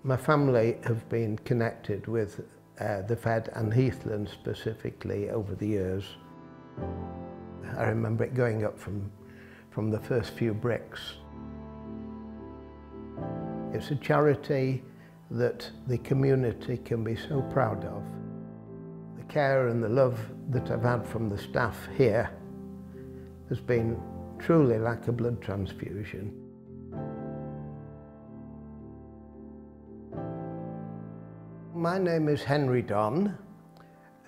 My family have been connected with the Fed and Heathlands specifically over the years. I remember it going up from the first few bricks. It's a charity that the community can be so proud of. The care and the love that I've had from the staff here has been truly like a blood transfusion. My name is Leita Donn.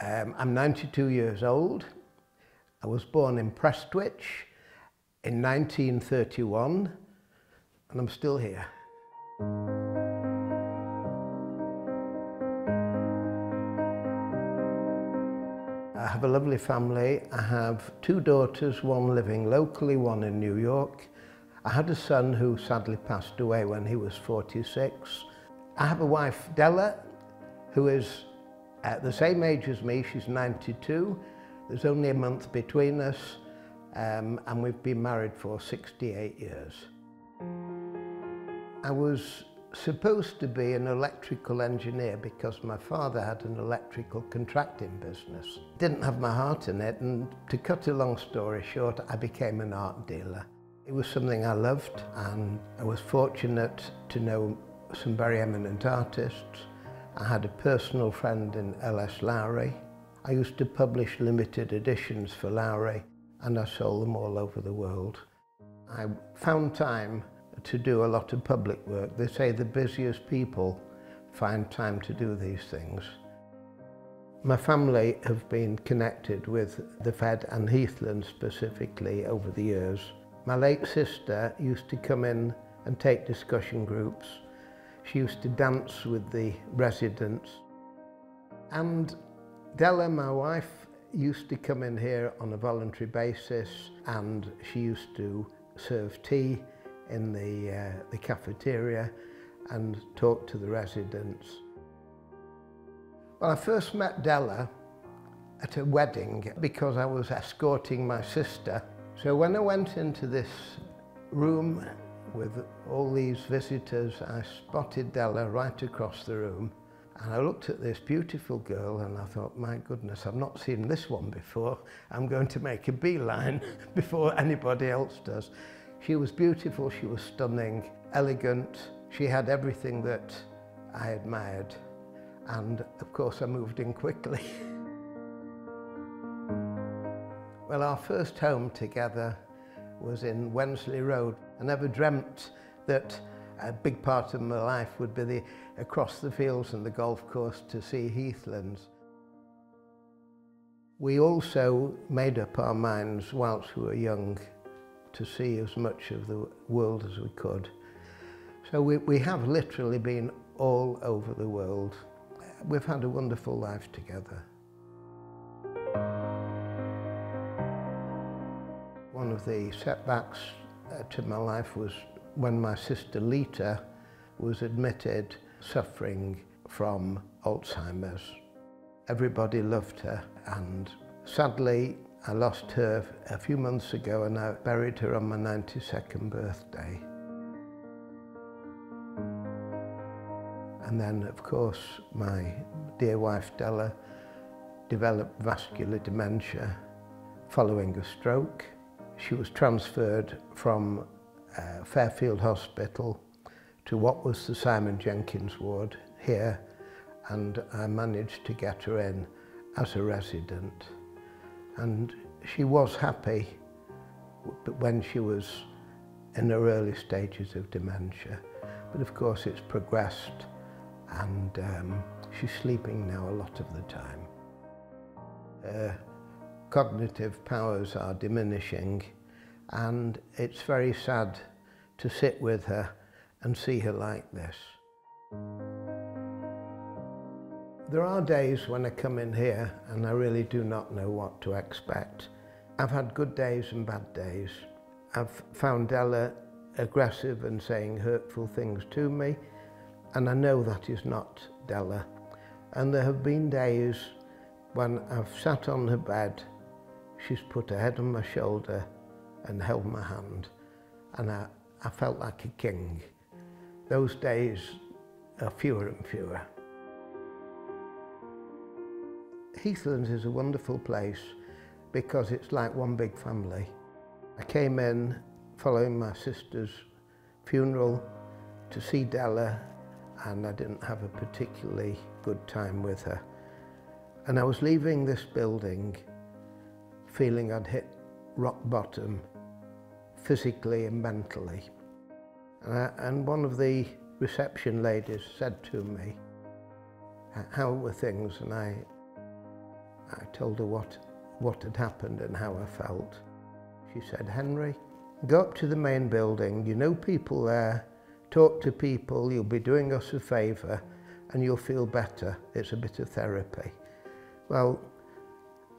I'm 92 years old. I was born in Prestwich in 1931 and I'm still here. I have a lovely family. I have two daughters, one living locally, one in New York. I had a son who sadly passed away when he was 46. I have a wife, Della, who is at the same age as me. She's 92. There's only a month between us, and we've been married for 68 years. I was supposed to be an electrical engineer because my father had an electrical contracting business. Didn't have my heart in it, and to cut a long story short, I became an art dealer. It was something I loved, and I was fortunate to know some very eminent artists. I had a personal friend in L S Lowry. I used to publish limited editions for Lowry, and I sold them all over the world. I found time to do a lot of public work. They say the busiest people find time to do these things. My family have been connected with the Fed and Heathlands specifically over the years. My late sister used to come in and take discussion groups. She used to dance with the residents. And Della, my wife, used to come in here on a voluntary basis, and she used to serve tea in the cafeteria and talk to the residents. Well, I first met Della at a wedding because I was escorting my sister. So when I went into this room with all these visitors, I spotted Della right across the room, and I looked at this beautiful girl and I thought, my goodness, I've not seen this one before. I'm going to make a beeline before anybody else does. She was beautiful, she was stunning, elegant. She had everything that I admired. And of course I moved in quickly. Well, our first home together was in Wensley Road. I never dreamt that a big part of my life would be across the fields and the golf course to see Heathlands. We also made up our minds whilst we were young to see as much of the world as we could. So we have literally been all over the world. We've had a wonderful life together. One of the setbacks to my life was when my sister Leita was admitted suffering from Alzheimer's. Everybody loved her, and sadly I lost her a few months ago, and I buried her on my 92nd birthday. And then, of course, my dear wife Della developed vascular dementia following a stroke. She was transferred from Fairfield Hospital to what was the Simon Jenkins ward here, and I managed to get her in as a resident. And she was happy when she was in her early stages of dementia. But of course it's progressed, and she's sleeping now a lot of the time. Her cognitive powers are diminishing, and it's very sad to sit with her and see her like this. There are days when I come in here and I really do not know what to expect. I've had good days and bad days. I've found Della aggressive and saying hurtful things to me, and I know that is not Della. And there have been days when I've sat on her bed, she's put her head on my shoulder and held my hand, and I felt like a king. Those days are fewer and fewer. Heathlands is a wonderful place because it's like one big family. I came in following my sister's funeral to see Della, and I didn't have a particularly good time with her. And I was leaving this building feeling I'd hit rock bottom physically and mentally. And one of the reception ladies said to me, how were things? And I told her what had happened and how I felt. She said, Henry, go up to the main building, you know people there, talk to people, you'll be doing us a favour and you'll feel better. It's a bit of therapy. Well,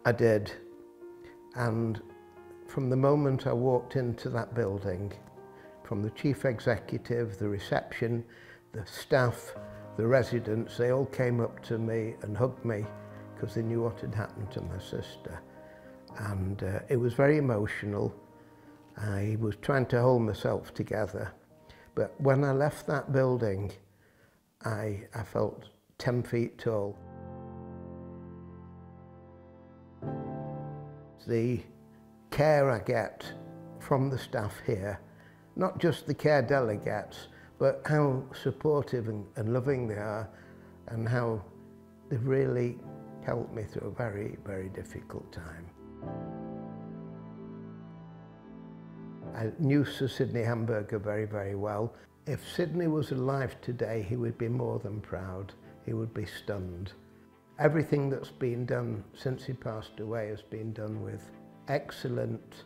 I did. And from the moment I walked into that building, from the chief executive, the reception, the staff, the residents, they all came up to me and hugged me because they knew what had happened to my sister. And it was very emotional. I was trying to hold myself together. But when I left that building, I felt 10 feet tall. The care I get from the staff here, not just the care Della gets, but how supportive and loving they are, and how they've really helped me through a very, very difficult time. I knew Sir Sidney Hamburger very, very well. If Sidney was alive today, he would be more than proud. He would be stunned. Everything that's been done since he passed away has been done with excellent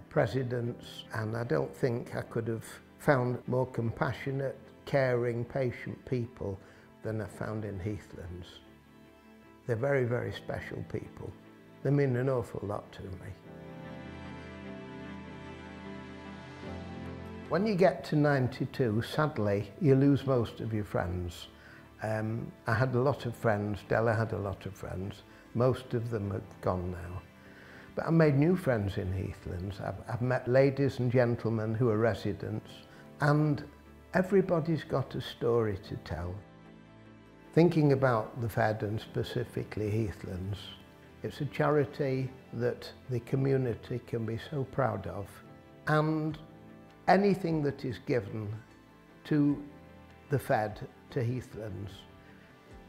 presidents, and I don't think I could have found more compassionate, caring, patient people than I found in Heathlands. They're very, very special people. They mean an awful lot to me. When you get to 92, sadly, you lose most of your friends. I had a lot of friends, Della had a lot of friends. Most of them have gone now. But I made new friends in Heathlands. I've met ladies and gentlemen who are residents, and everybody's got a story to tell. Thinking about the Fed and specifically Heathlands, it's a charity that the community can be so proud of, and anything that is given to the Fed, to Heathlands,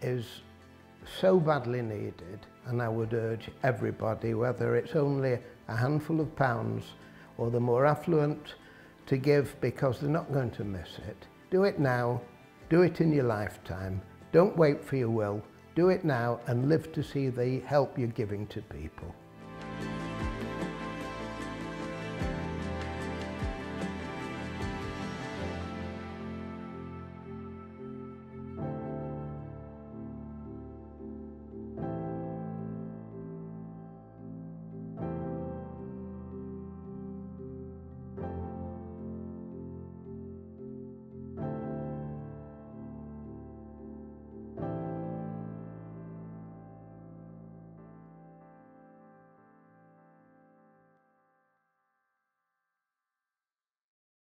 is so badly needed, and I would urge everybody, whether it's only a handful of pounds or the more affluent, to give, because they're not going to miss it. Do it now, do it in your lifetime, don't wait for your will, do it now and live to see the help you're giving to people.